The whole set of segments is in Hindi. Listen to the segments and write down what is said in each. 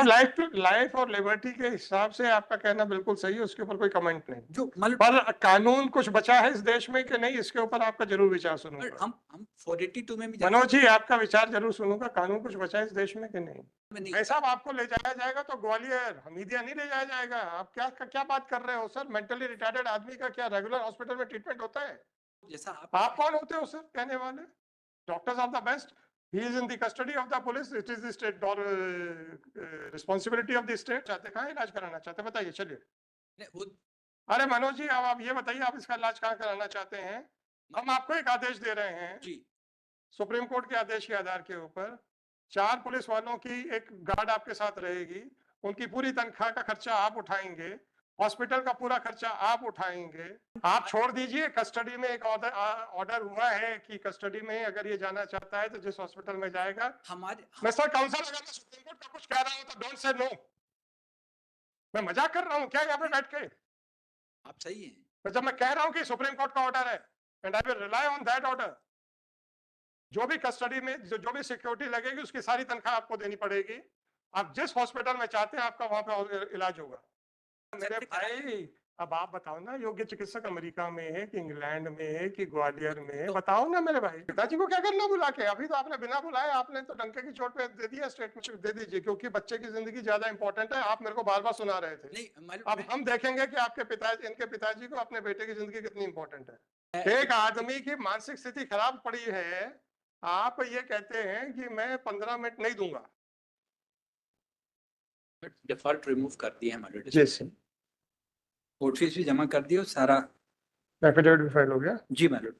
लाइफ और लिबर्टी के हिसाब से आपका कहना बिल्कुल सही है, उसके ऊपर कोई कमेंट नहीं। जो मतलब पर कानून कुछ बचा है इस देश में कि नहीं, इसके ऊपर आपका जरूर विचार सुनूंगा। हम 482 में भी मनोज जी, आपका विचार जरूर सुनूंगा। कानून कुछ बचा है इस देश में कि नहीं? नहीं। भाई साहब, आपको ले जाया जाएगा तो ग्वालियर, हमीदिया नहीं ले जाया जाएगा। आप क्या बात कर रहे हो सर? मेंटली रिटार्डेड आदमी का क्या रेगुलर हॉस्पिटल में ट्रीटमेंट होता है? जैसा आप कौन होते हो सर कहने वाले? Doctors are the best. He is in the custody of the police. It is the state or responsibility of the state. चाहते कहाँ इलाज कराना चाहते, बताइए। चलिए। अरे मनोज जी, अब आप ये बताइए, आप इसका इलाज कहाँ कराना चाहते हैं? हम आपको एक आदेश दे रहे हैं जी, सुप्रीम कोर्ट के आदेश के आधार के ऊपर। 4 पुलिस वालों की एक गार्ड आपके साथ रहेगी। उनकी पूरी तनख्वाह का खर्चा आप उठाएंगे। हॉस्पिटल का पूरा खर्चा आप उठाएंगे। आप छोड़ दीजिए, कस्टडी में एक ऑर्डर हुआ है कि कस्टडी में अगर ये जाना चाहता है तो जिस हॉस्पिटल में जाएगा। मैं सर काउंसिल, अगर मैं सुप्रीम कोर्ट का कुछ कह रहा हूं तो डोंट से नो। मैं मजाक कर रहा हूं क्या यहाँ पे बैठ के? आप सही हैं। तो जब मैं कह रहा हूं कि सुप्रीम कोर्ट का ऑर्डर है and I will rely on that order, जो भी कस्टडी में जो भी सिक्योरिटी लगेगी उसकी सारी तनख्वाह आपको देनी पड़ेगी। आप जिस हॉस्पिटल में चाहते हैं आपका वहां पे इलाज होगा। मेरे भाई, अब आप बताओ ना, योग्य चिकित्सक अमेरिका में है कि इंग्लैंड में है कि ग्वालियर में है? बताओ ना मेरे भाई। पिताजी को क्या करना बुला के? अभी तो आपने बिना बुलाए आपने तो डंके की चोट पे दे दिया स्टेटमेंट। दे दीजिए, क्योंकि बच्चे की जिंदगी ज्यादा इंपॉर्टेंट है। आप मेरे को बार बार सुना रहे थे। नहीं, अब हम देखेंगे कि आपके पिताजी, इनके पिताजी को अपने बेटे की जिंदगी कितनी इंपॉर्टेंट है। एक आदमी की मानसिक स्थिति खराब पड़ी है, आप ये कहते हैं कि मैं 15 मिनट नहीं दूंगा। डिफॉल्ट रिमूव कर दिए हमारे जैसे कोर्ट फीस भी जमा कर दिए और सारा एफिडेविट भी फाइल हो गया। जी मैडम।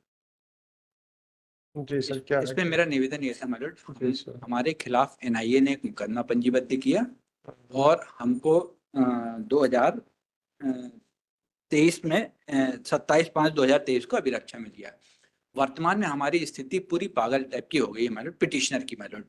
जी सर, क्या इसमें मेरा निवेदन ये था मैडम, है? हमारे खिलाफ एनआईए ने एक मुकदमा पंजीबद्ध किया और हमको 2023 में 27/5/2023 को अभिरक्षा में दिया। वर्तमान में हमारी स्थिति पूरी पागल टाइप की हो गई है मैडम, पिटिशनर की मैडम।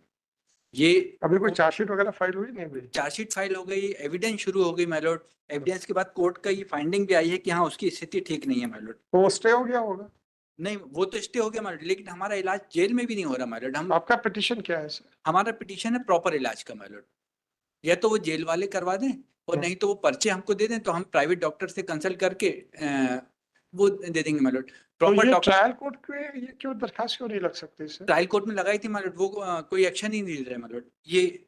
ये अभी कोई चार्जशीट वगैरह फाइल हुई नहीं हुई? चार्जशीट फाइल हो गई, एविडेंस शुरू हो गई मैलॉर्ड। एविडेंस के बाद कोर्ट का ये फाइंडिंग भी आई है कि हाँ उसकी स्थिति ठीक नहीं है मैलॉर्ड। तो स्टे हो गया होगा? नहीं, वो तो स्टे हो गया मैलॉर्ड, लेकिन हमारा इलाज जेल में भी नहीं हो रहा मैलॉर्ड। हम आपका पिटीशन क्या है सर? हमारा पिटीशन है प्रॉपर इलाज का मैलॉर्ड। या तो वो जेल वाले करवा दें और नहीं तो वो पर्चे हमको दे दें, तो हम प्राइवेट डॉक्टर से कंसल्ट करके वो दे देंगे मैलॉर्ड। तो ये ट्रायल कोर्ट पे ये क्यों दरखास्त क्यों नहीं लग सकती सर? ट्रायल कोर्ट में लगाई थी मैलॉर्ड, वो कोई एक्शन ही नहीं ले रहे मैलॉर्ड। ये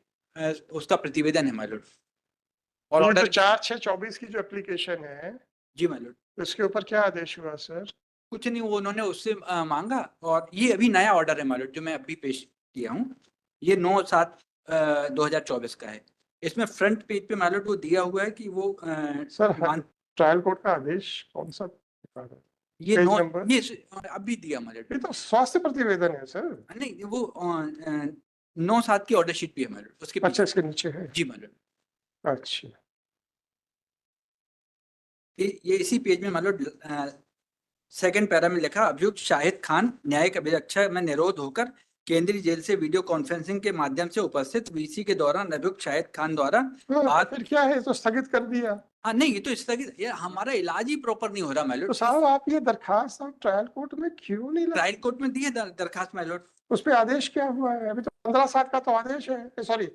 उसका प्रतिवेदन है मैलॉर्ड। और ऑर्डर 4/6/24 की जो एप्लीकेशन है जी मैलॉर्ड, उसके ऊपर क्या आदेश हुआ सर? कुछ नहीं, वो उन्होंने उससे मांगा और ये अभी नया ऑर्डर है मैलॉर्ड जो मैं अभी पेश किया हूँ। ये 9/7/2024 का है। इसमें फ्रंट पेज पे मैलॉर्ड वो दिया हुआ है कि वो सर ट्रायल कोर्ट का आदेश कौन सा? ये पेज 9 नंबर? ये अभी दिया मैलॉर्ड। ये तो स्वास्थ्य प्रतिवेदन है सर। नहीं, वो 9/7 की ऑर्डर शीट भी है मैलॉर्ड उसके अच्छा, इसके नीचे है। जी मैलॉर्ड। अच्छा, ये इसी पेज में मैलॉर्ड सेकंड पैरा में लिखा, अभियुक्त शाहिद खान न्यायिक अभिरक्षा में निरोध होकर केंद्रीय जेल से वीडियो कॉन्फ्रेंसिंग के माध्यम से उपस्थित वीसी के दौरान अभियुक्त शाहिद खान द्वारा फिर क्या है, तो स्थगित कर दिया। हाँ नहीं, ये तो स्थगित, ये हमारा इलाज ही प्रॉपर नहीं हो रहा मैलॉर्ड। तो साहब आप ये दरखास्त आप ट्रायल कोर्ट में क्यों नहीं ट्रायल कोर्ट में दी है दरखास्त मैलॉर्ड। उस पे आदेश क्या हुआ है? अभी तो 15/7 का तो आदेश है, सॉरी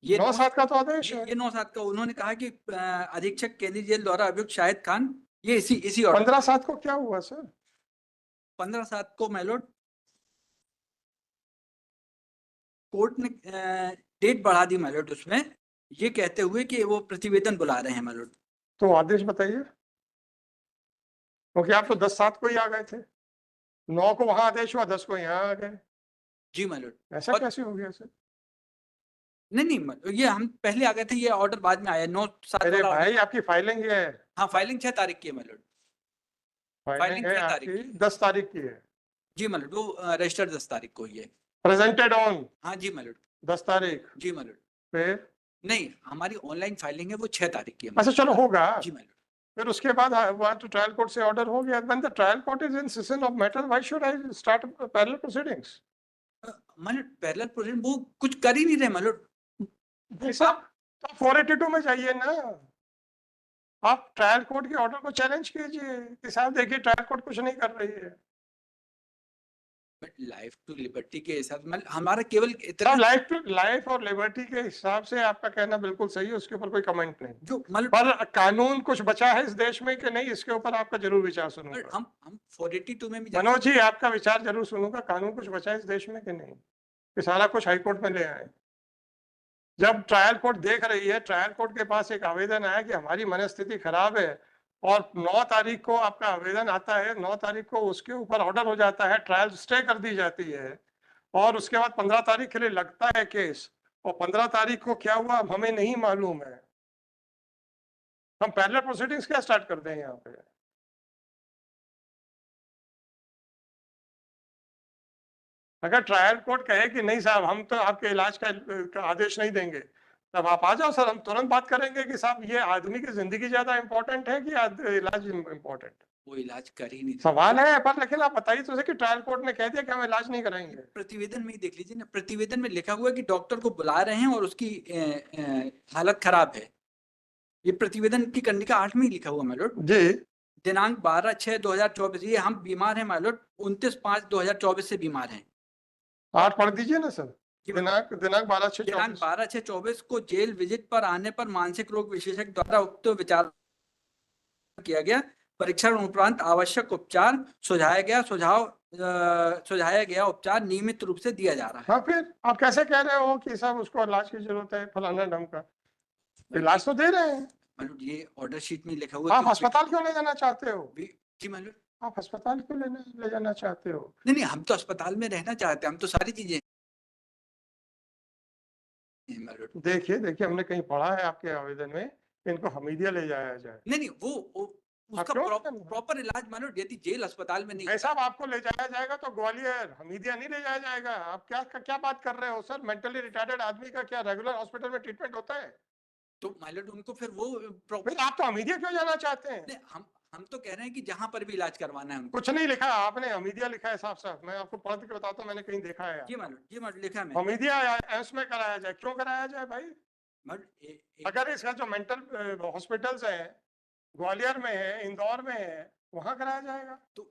ये 9/7 का तो आदेश है। ये 9/7 का उन्होंने कहा कि अधीक्षक केंद्रीय जेल द्वारा अभियुक्त शाहिद खान, ये इसी ऑर्डर 15/7 को क्या हुआ सर? 15/7 को मैलॉर्ड कोर्ट ने डेट बढ़ा दी मैलॉर्ड, उसमें ये कहते हुए कि वो प्रतिवेदन बुला रहे हैं मैलॉर्ड। तो आदेश बताइए, क्योंकि आप तो 10/7 को ही आ गए थे। 9 को वहां आदेश हुआ, 10 को यहाँ आ गए। जी मैलॉर्ड। ऐसा कैसे हो गया सर? नहीं, ये हम पहले आ गए थे, ये ऑर्डर बाद में आया 9/7। अरे भाई, आपकी फाइलिंग है। हाँ, फाइलिंग 6 तारीख की है मैलॉर्ड। फाइलिंग है आपकी 10 तारीख की है। जी मैलॉर्ड, वो रजिस्टर्ड 10 तारीख को ही है। Presented on? हाँ जी मैलॉर्ड, 10 तारीख। जी मैलॉर्ड। फिर नहीं, हमारी ऑनलाइन फाइलिंग है वो 6 तारीख की है। अच्छा चलो, होगा। जी मैलॉर्ड। फिर उसके बाद तो ट्रायल कोर्ट से ऑर्डर हो गया। When the trial court is in session of matter, why should I start parallel proceedings? My lord parallel proceeding वो कुछ कर ही नहीं रहे मैलॉर्ड। भाई साहब, तो 482 में जाइए ना। आप ट्रायल कोर्ट के ऑर्डर को चैलेंज कीजिए कि साहब देखिए ट्रायल कोर्ट कुछ नहीं कर रही है। लाइफ टू लिबर्टी के हिसाब से मतलब हमारा केवल इतना लाइफ और लिबर्टी के हिसाब से आपका कहना बिल्कुल सही है, उसके ऊपर कोई कमेंट नहीं। जो मतलब पर कानून कुछ बचा है इस देश में कि नहीं, इसके ऊपर आपका जरूर विचार सुनूंगा। हम 482 में भी मनोज जी, आपका विचार जरूर सुनूंगा। कानून कुछ बचा है इस देश में कि नहीं, कि सारा कुछ हाईकोर्ट में ले आए। जब ट्रायल कोर्ट देख रही है, ट्रायल कोर्ट के पास एक आवेदन आया कि हमारी मनस्थिति खराब है, और 9 तारीख को आपका आवेदन आता है, 9 तारीख को उसके ऊपर ऑर्डर हो जाता है, ट्रायल स्टे कर दी जाती है, और उसके बाद 15 तारीख के लिए लगता है केस, और 15 तारीख को क्या हुआ अब हमें नहीं मालूम है। हम पैरेलल प्रोसीडिंग्स क्या स्टार्ट कर दें यहाँ पे? अगर ट्रायल कोर्ट कहे कि नहीं साहब हम तो आपके इलाज का आदेश नहीं देंगे, तब आप आ जाओ सर, हम तुरंत बात करेंगे कि साहब ये आदमी की जिंदगी ज्यादा इंपॉर्टेंट है कि इलाज इंपॉर्टेंट। वो इलाज कर ही नहीं सवाल है, पर लेकिन आप बताइए तो कि ट्रायल कोर्ट ने कह दिया कि हम इलाज नहीं कराएंगे। प्रतिवेदन में ही देख लीजिए ना, प्रतिवेदन में लिखा हुआ है कि डॉक्टर को बुला रहे हैं और उसकी हालत खराब है। ये प्रतिवेदन की कंडिका 8 में ही लिखा हुआ माइलोड। जी, दिनांक 12/6/2024, ये हम बीमार हैं माइलोड, 29/5/2024 से बीमार हैं। 8 पढ़ दीजिए ना सर। दिनांक 12/6/24 को जेल विजिट पर आने पर मानसिक रोग विशेषज्ञ द्वारा उक्त विचार किया गया। परीक्षण उपरांत आवश्यक उपचार सुझाया गया उपचार नियमित रूप से दिया जा रहा है। हाँ, फिर आप कैसे कह रहे हो कि साहब उसको इलाज की जरूरत है, फलाना ढंग का? इलाज तो दे रहे हैं। मालूम ये ऑर्डर शीट में लिखा हुआ है। आप अस्पताल क्यों ले जाना चाहते हो? जी मालूम, आप अस्पताल क्यों ले जाना चाहते हो? नहीं हम तो अस्पताल में रहना चाहते हैं, हम तो सारी चीजें। देखिए हमने कहीं पढ़ा है आपके आवेदन में इनको हमीदिया ले जाया जाए। नहीं वो उसका प्रॉपर इलाज मानो, यदि जेल अस्पताल में नहीं। साहब आपको ले जाया जाएगा तो ग्वालियर, हमीदिया नहीं ले जाया जाएगा। आप क्या बात कर रहे हो सर? मेंटली रिटार्डेड आदमी का क्या रेगुलर हॉस्पिटल में ट्रीटमेंट होता है? तो माइलर्ड उनको फिर वो फिर आप तो हमीदिया क्यों जाना चाहते हैं? नहीं, हम तो कह रहे हैं कि जहां पर भी इलाज करवाना है उनको। कुछ नहीं लिखा आपने, हमीदिया लिखा है साफ। मैं आपको पढ़ के बताता हूँ, मैंने कहीं देखा है। जी माइलर्ड लिखा है। हमीदिया एम्स में कराया जाए। क्यों कराया जाए भाई? अगर इसका जो मेंटल हॉस्पिटल्स है ग्वालियर में है, इंदौर में है, वहां कराया जाएगा। तो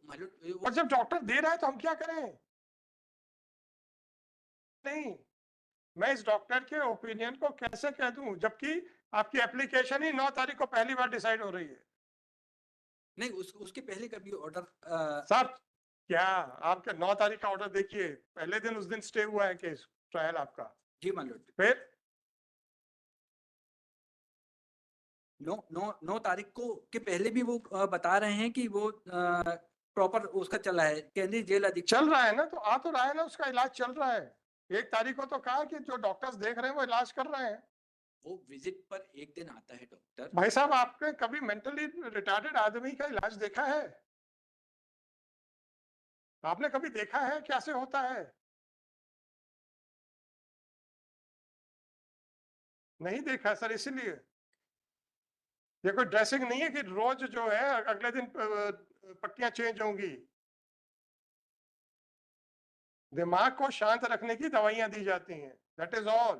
और जब डॉक्टर दे रहा है तो हम क्या करें? नहीं, मैं इस डॉक्टर के ओपिनियन को कैसे कह दूं, जबकि आपकी एप्लीकेशन ही 9 तारीख को पहली बार डिसाइड हो रही है। नहीं उसके पहले का भी ऑर्डर साहब, क्या आपके 9 तारीख का ऑर्डर देखिए, पहले दिन उस दिन स्टे हुआ है केस ट्रायल आपका। जी माइलर्ड, फिर 9 तारीख को के पहले भी वो बता रहे हैं कि वो प्रॉपर उसका चला है, केंद्रीय जेल अधीक्षक चल रहा है ना, तो आ तो रहा है ना, उसका इलाज चल रहा है। 1 तारीख को तो कहा कि जो डॉक्टर्स देख रहे हैं वो इलाज कर रहे हैं। वो विजिट पर एक दिन आता है डॉक्टर। भाई साहब, आपने कभी मेंटली रिटार्डेड आदमी का इलाज देखा है? आपने कभी देखा है कैसे होता है? नहीं देखा सर, इसीलिए ये कोई ड्रेसिंग नहीं है कि रोज जो है अगले दिन पट्टियां चेंज होंगी। दिमाग को शांत रखने की दवाइयां दी जाती हैं, दैट इज ऑल।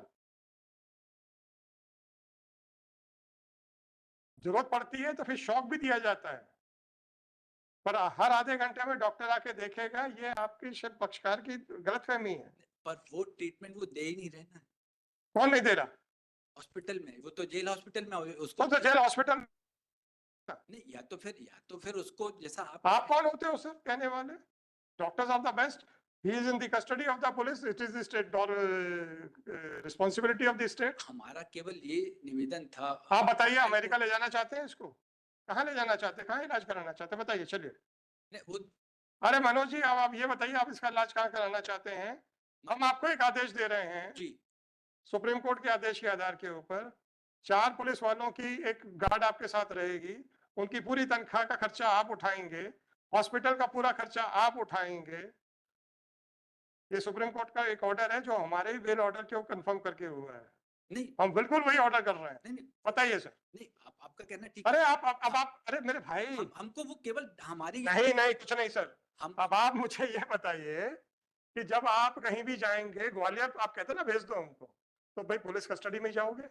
जरूरत पड़ती है तो फिर शॉक भी दिया जाता है, पर हर आधे घंटे में डॉक्टर आके देखेगा, ये आपकी सिर्फ पक्षकार की गलतफहमी है। पर वो ट्रीटमेंट वो दे ही नहीं रहे ना। कौन नहीं दे रहा? हॉस्पिटल में, वो तो जेल हॉस्पिटल में उसको तो जेल हॉस्पिटल नहीं, या तो फिर उसको जैसा आप कौन होते हो सर कहने वाले? Doctors are the best. He is in the custody of the police. It is the state responsibility of the state. हमारा केवल ये निवेदन था। आप बताइए, अमेरिका ले जाना चाहते हैं इसको? कहाँ ले जाना चाहते हैं? कहाँ इलाज कराना चाहते हैं? बताइए, चलिए। अरे मनोज जी, अब आप ये बताइए, आप इसका इलाज कहाँ कराना चाहते हैं? हम आपको एक आदेश दे रहे हैं जी, सुप्रीम कोर्ट के आदेश के आधार के ऊपर 4 पुलिस वालों की एक गार्ड आपके साथ रहेगी, उनकी पूरी तनख्वाह का खर्चा आप उठाएंगे, हॉस्पिटल का पूरा खर्चा आप उठाएंगे। ये सुप्रीम कोर्ट का एक ऑर्डर है जो हमारे ही बेल ऑर्डर को कंफर्म करके हुआ है। नहीं, हम बिल्कुल वही ऑर्डर कर रहे हैं। नहीं, बताइए सर। नहीं, आपका कहना ठीक। अरे आप अरे मेरे भाई, हमको वो केवल हमारी नहीं कुछ नहीं सर। अब आप मुझे ये बताइए कि जब आप कहीं भी जाएंगे ग्वालियर, तो आप कहते हैं ना भेज दो हमको, तो भाई पुलिस कस्टडी में जाओगे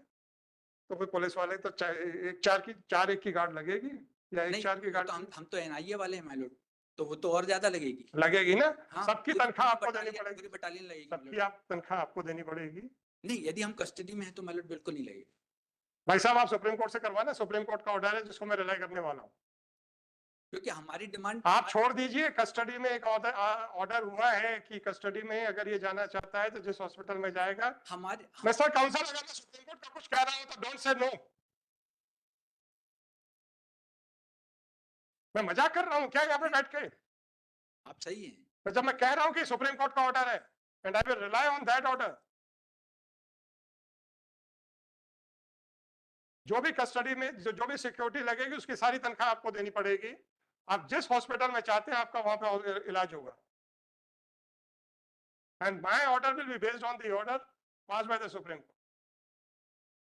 तो फिर पुलिस वाले तो 4 1 की गार्ड लगेगी या 1 4 की गार्ड। हम तो एनआईए वाले हैं माय लॉर्ड। तो वो तो और ज्यादा लगेगी। लगेगी ना, हाँ, सबकी पूरी- तनख्वाह पूरी आपको देनी बटालियन- पड़ेगी, पूरी बटालियन लगेगी my सबकी lord। आप तनख्वाह आपको देनी पड़ेगी। नहीं, यदि हम कस्टडी में है तो my lord बिल्कुल नहीं लगेगी। भाई साहब आप सुप्रीम कोर्ट से करवाना, सुप्रीम कोर्ट का ऑर्डर है जिसको मैं रिलाई करने वाला हूँ। क्योंकि हमारी डिमांड आप छोड़ दीजिए, कस्टडी में एक ऑर्डर हुआ है कि कस्टडी में अगर ये जाना चाहता है तो जिस हॉस्पिटल में जाएगा। हमारे मिस्टर काउंसल, अगर मैं सुप्रीम कोर्ट का कुछ कह रहा हूं तो डोंट से नो। मैं मजाक कर रहा हूं क्या यहाँ पे बैठ के? आप सही हैं। तो जब मैं कह रहा हूं कि सुप्रीम कोर्ट का ऑर्डर है and I will rely on that order, जो भी कस्टडी में जो भी सिक्योरिटी लगेगी उसकी सारी तनख्वाह आपको देनी पड़ेगी। आप जिस हॉस्पिटल में चाहते हैं आपका वहां पे इलाज होगा। And my order will be based on the order pass by the supreme court.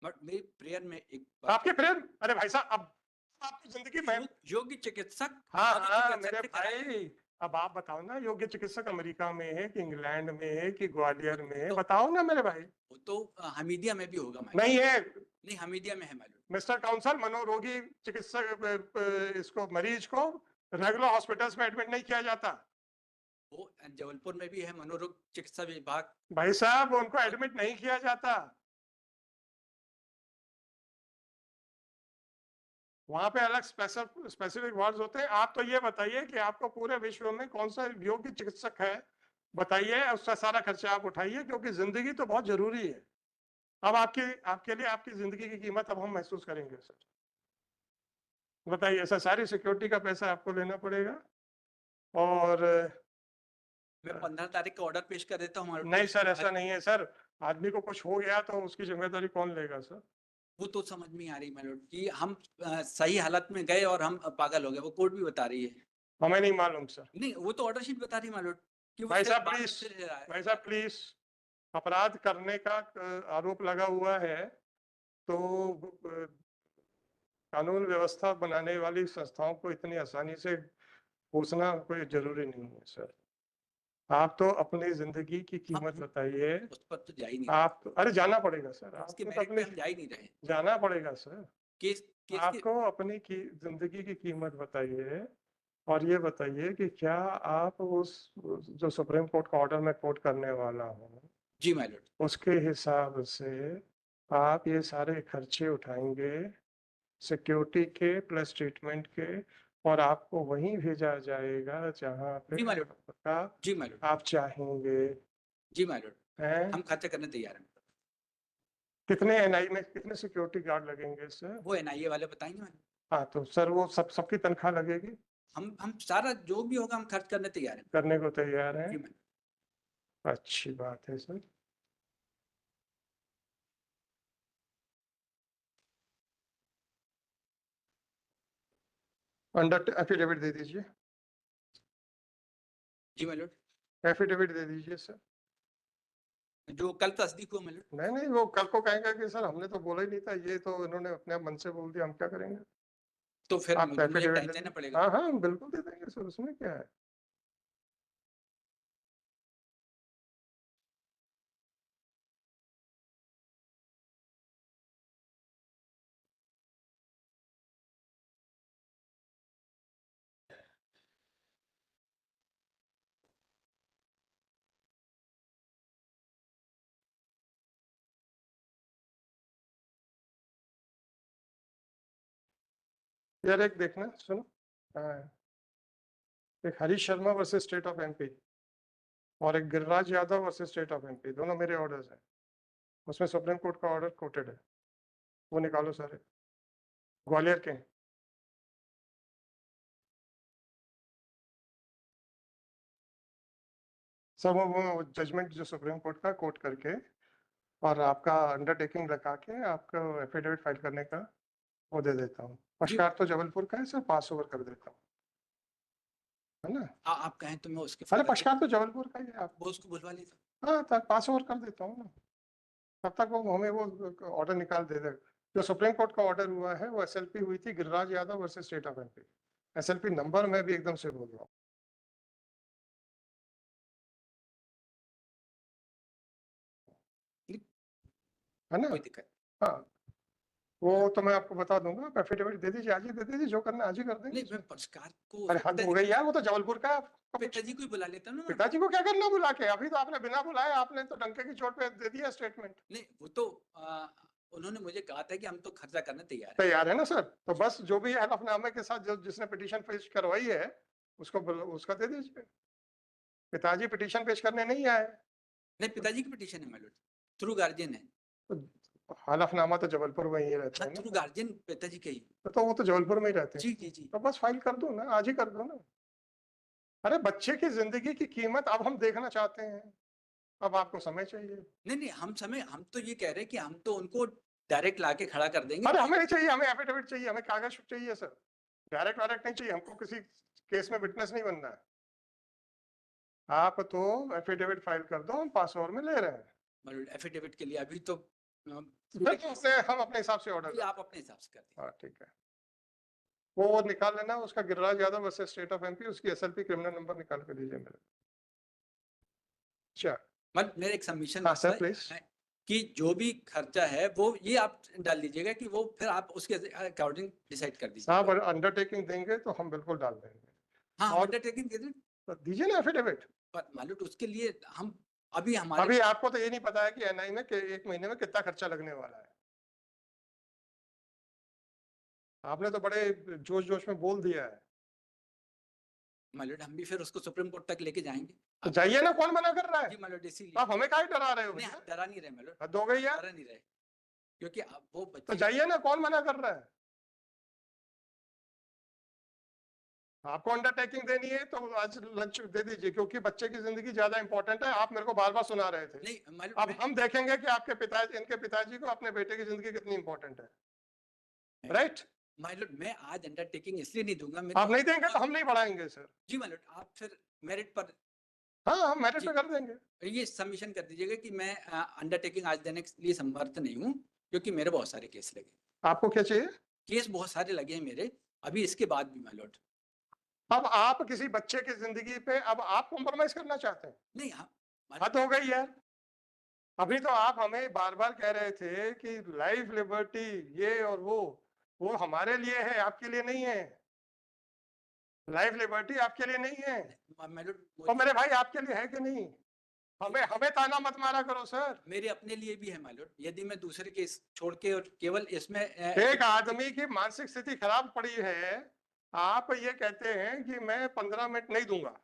But मेरी प्रेयर में एक आपके प्रेम, अरे भाई साहब अब आपकी जिंदगी में, योग्य चिकित्सक हाँ हमारी हाँ चिकित्सक मेरे से कराएं। भाई, अब आप बताओ ना, योग्य चिकित्सक अमेरिका में है कि इंग्लैंड में है कि ग्वालियर में है, तो- बताओ ना मेरे भाई। वो तो हमीदिया में भी होगा my lord। नहीं है नहीं, हमीदिया में है my lord। मिस्टर काउंसल, मनोरोगी चिकित्सक इसको मरीज को रेगुलर हॉस्पिटल्स में एडमिट नहीं किया जाता। वो जबलपुर में भी है मनोरोग चिकित्सा विभाग। भाई साहब उनको एडमिट नहीं किया जाता, वहां पे अलग स्पेसिफिक वार्ड्स होते हैं। आप तो ये बताइए कि आपको पूरे विश्व में कौन सा योग्य चिकित्सक है, बताइए, उसका सारा खर्चा आप उठाइए, क्योंकि जिंदगी तो बहुत जरूरी है। अब आपके लिए आपकी जिंदगी की कीमत अब हम महसूस करेंगे सर। बताइए, ऐसा सारी सिक्योरिटी का पैसा आपको लेना पड़ेगा। और मैं 15 तारीख का ऑर्डर पेश कर देता हूँ हमारे। नहीं सर, ऐसा नहीं है सर, आदमी को कुछ हो गया तो उसकी जिम्मेदारी कौन लेगा सर? वो तो समझ में आ रही my lord कि हम सही हालत में गए और हम पागल हो गए, वो कोर्ट भी बता रही है। हमें नहीं मालूम सर। नहीं, वो तो ऑर्डर शीट बता रही है my lord कि वो भाई सिर्फ साहब बाद में प्लीज, फिर भाई साहब प्लीज, अपराध करने का आरोप लगा हुआ है तो कानून व्यवस्था बनाने वाली संस्थाओं को इतनी आसानी से पूछना कोई जरूरी नहीं है सर। आप तो अपनी जिंदगी की कीमत बताइए। उस पर तो जा ही नहीं आप तो, अरे जाना पड़ेगा सर, उसके आपको तो मेरिट पे अपनी हम जा ही नहीं रहे। जाना पड़ेगा सर। केस केस के आपको अपनी जिंदगी की कीमत बताइए और ये बताइए कि क्या आप उस जो सुप्रीम कोर्ट का ऑर्डर मैं कोर्ट करने वाला हूँ जी my lord। उसके हिसाब से आप ये सारे खर्चे उठाएंगे सिक्योरिटी के प्लस ट्रीटमेंट के, और आपको वहीं भेजा जाएगा जहाँ पे जी my lord। का जी my lord। आप चाहेंगे। जी my lord। हैं? हम खर्चा करने तैयार हैं। कितने एनआई में कितने सिक्योरिटी गार्ड लगेंगे सर? वो एनआईए वाले बताएंगे my lord। हाँ तो सर वो सबकी तनख्वाह लगेगी, हम सारा जो भी होगा हम खर्च करने तैयार हैं। करने को तैयार जी हैं। my lord। अच्छी बात है सर। अंडर एफिडेविट दे दीजिए, जी my lord। एफिडेविट दे दीजिए सर। जो कल तस्दीक हुआ my lord। नहीं नहीं, वो कल को कहेंगे कि सर हमने तो बोला ही नहीं था, ये तो इन्होंने अपने मन से बोल दिया, हम क्या करेंगे? तो फिर आप मुझे एफिडेविट टाइम दे देना दीजिए। पड़ेगा। हाँ हाँ बिल्कुल दे देंगे सर, उसमें क्या है। यार एक देखना सुनो, हाँ, एक Harish Sharma versus state of MP और एक Giriraj Yadav versus state of MP, दोनों मेरे ऑर्डर्स हैं। उसमें सुप्रीम कोर्ट का ऑर्डर कोटेड है, वो निकालो सारे, ग्वालियर के हैं। सर वो जजमेंट जो सुप्रीम कोर्ट का कोट करके और आपका अंडरटेकिंग लगा के आपका एफिडेविट फाइल करने का वो दे देता हूँ। पक्षकार तो जबलपुर का है सर, पास ओवर कर देता हूँ, है ना? आप कहें तो मैं उसके अरे फादर पक्षकार तो जबलपुर का ही है, आप वो उसको बुलवा लेता। हाँ तब पास ओवर कर देता हूँ ना, तब तक वो हमें वो ऑर्डर निकाल दे देगा। जो सुप्रीम कोर्ट का ऑर्डर हुआ है वो एसएलपी हुई थी Giriraj Yadav versus state of MP. SLP number मैं भी एकदम से बोल रहा हूँ, है ना? कोई दिक्कत। हाँ वो तो मैं आपको बता दूंगा, आप एफिडेविट दे दीजिए, आज ही दे दीजिए, जो करना है आज ही कर देंगे नहीं, मैं उसमें। पुरस्कार को अरे हद हो गई यार, वो तो जबलपुर का है, आपका कुछ- पिताजी को ही बुला लेता हूँ ना मैं। पिताजी को क्या करना बुला के? अभी तो आपने बिना बुलाए आपने तो डंके की चोट पे दे दिया स्टेटमेंट। नहीं, वो तो उन्होंने मुझे कहा था कि हम तो खर्चा करने तैयार हैं। तैयार है ना सर? तो बस जो भी हलफनामे के साथ जो जिसने पिटीशन पेश करवाई है उसका दे दीजिए। पिताजी पिटीशन पेश करने नहीं आए। नहीं, पिताजी की पिटीशन है माय लॉर्ड, थ्रू गार्जियन है। तो हलफनामा तो जबलपुर में ही रहता हाँ, है थ्रू ना, गार्जियन पिताजी का ही। तो वो तो जबलपुर में ही रहते हैं। जी, जी, जी। तो बस फाइल कर दो ना, आज ही कर दो ना। अरे बच्चे की जिंदगी की कीमत अब हम देखना चाहते हैं, अब आपको समय चाहिए। नहीं, नहीं, हम तो ये कह रहे हैं कि हम तो उनको डायरेक्ट लाके खड़ा कर देंगे। अरे हमें नहीं चाहिए, हमें एफिडेविट चाहिए, हमें कागज चाहिए सर। डायरेक्ट वायरेक्ट नहीं चाहिए हमको, किसी केस में विटनेस नहीं बनना है। आप तो एफिडेविट फाइल कर दो, हम पास ओवर में ले रहे हैं। माय लॉर्ड, एफिडेविट के लिए अभी तो फिर तो हम अपने हिसाब से ऑर्डर जी, आप अपने हिसाब से कर दीजिए। हाँ ठीक है। वो निकाल लेना उसका, Giriraj Yadav versus state of MP, उसकी एसएलपी क्रिमिनल नंबर निकाल के दीजिए मेरे। अच्छा मतलब मेरा एक सबमिशन हाँ सर प्लीज। है कि जो भी खर्चा है वो ये आप डाल दीजिएगा कि वो फिर आप उसके अकॉर्डिंग डिसाइड कर दीजिए। साहब अंडरटेकिंग देंगे तो हम बिल्कुल डाल देंगे। हाँ, और अंडरटेकिंग दे दें, तो दीजिए ना एफिडेविट। पर मालूम उसके लिए हम अभी हमारे अभी आपको तो ये नहीं पता है कि एनआई में एक महीने में कितना खर्चा लगने वाला है। आपने तो बड़े जोश जोश में बोल दिया है। मालूम हम भी फिर उसको सुप्रीम कोर्ट तक लेके जाएंगे। तो जाइए ना, कौन मना कर रहा है? जी मालूम, तो इसीलिए आप हमें काहे डरा रहे हो नहीं, भैया? हम डरा नहीं रहे मालूम, हद हो गई यार। डरा नहीं रहे, क्योंकि अब वो तो बच्चे जाइए ना, कौन मना कर रहा है? आपको अंडरटेकिंग देनी है तो आज लंच दे दीजिए, क्योंकि बच्चे की जिंदगी ज्यादा इंपॉर्टेंट है। आप मेरे को बार बार सुना रहे थे। नहीं मालूम। अब हम देखेंगे कि आपके पिताजी, इनके पिताजी को अपने बेटे की जिंदगी कितनी इंपॉर्टेंट है। राइट? मालूम मैं आज अंडरटेकिंग इसलिए नहीं दूंगा, आप नहीं देंगे तो हम नहीं बढ़ाएंगे सर। जी मालूम, आप फिर मेरिट पर हाँ हम मेरिट जी। पे कर देंगे। ये सबमिशन कर दीजिएगा कि मैं अंडरटेकिंग आज देने के लिए समर्थ नहीं हूँ, क्योंकि मेरे बहुत सारे केस लगे, आपको क्या चाहिए? केस बहुत सारे लगे हैं मेरे अभी इसके बाद भी माय लॉर्ड। अब आप किसी बच्चे की जिंदगी पे अब आप कॉम्प्रोमाइज करना चाहते हैं? नहीं, हाँ हद हो गई यार। अभी तो आप हमें बार बार कह रहे थे कि लाइफ लिबर्टी ये और वो हमारे लिए है, आपके लिए नहीं है। लाइफ लिबर्टी आपके लिए नहीं है, माय लॉर्ड, और मेरे भाई आपके लिए है कि नहीं? हमें हमें ताना मत मारा करो सर। मेरे अपने लिए भी है माय लॉर्ड। यदि मैं दूसरे केस छोड़ के और केवल इसमें एक आदमी की मानसिक स्थिति खराब पड़ी है, आप ये कहते हैं कि मैं 15 मिनट नहीं दूंगा,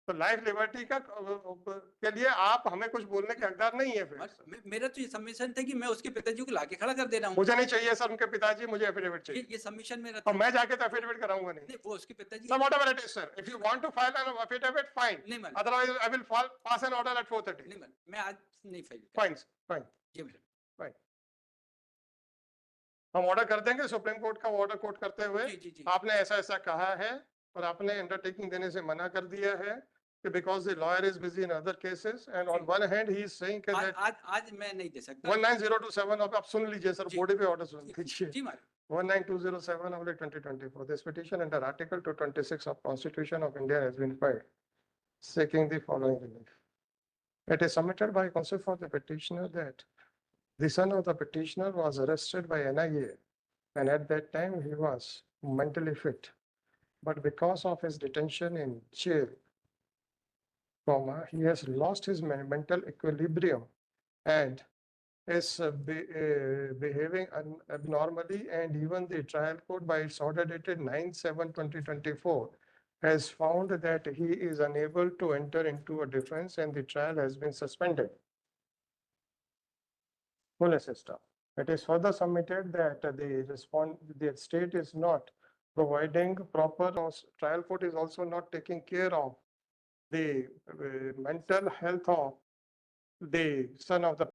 तो लाइफ लिबर्टी का के लिए आप हमें कुछ बोलने के हकदार नहीं है फिर। मेरा तो ये सबमिशन था कि मैं उसके पिताजी को लाके खड़ा कर दे रहा हूँ। मुझे नहीं चाहिए सर उनके पिताजी, मुझे एफिडेविट चाहिए। ये सबमिशन मेरा और था। मैं जाके तो एफिडेविट कराऊंगा नहीं। नहीं, वो उसके पिताजी Sir, whatever it is, sir. If you want to file an affidavit, fine. नहीं madam, Otherwise, I will pass an order at 4:30. नहीं मैडम, मैं आज नहीं फाइल Fine, sir, fine, जी मैडम। fine. हम ऑर्डर कर देंगे सुप्रीम कोर्ट का ऑर्डर कोर्ट करते हुए। जी, जी, जी। आपने ऐसा ऐसा कहा है और आपने अंडरटेकिंग देने से मना कर दिया है कि because the lawyer is busy in other cases and on one hand he is saying कि that आज मैं नहीं दे सकता। 19027 आप सुन लीजिए सर, जी। बॉडी पे ऑर्डर सुन लीजिए। जी madam. 19207/2024. This petition under Article 226 of Constitution of India has been filed, seeking the following relief. It is submitted by counsel for the petitioner that the son of the petitioner was arrested by NIA, and at that time he was mentally fit. But because of his detention in jail, he has lost his mental equilibrium and is behaving abnormally, and even the trial court by its order dated 9/7/2024 has found that he is unable to enter into a defense and the trial has been suspended. Full system. It is further submitted that the state is not providing proper, trial court is also not taking care of the mental health of the son of the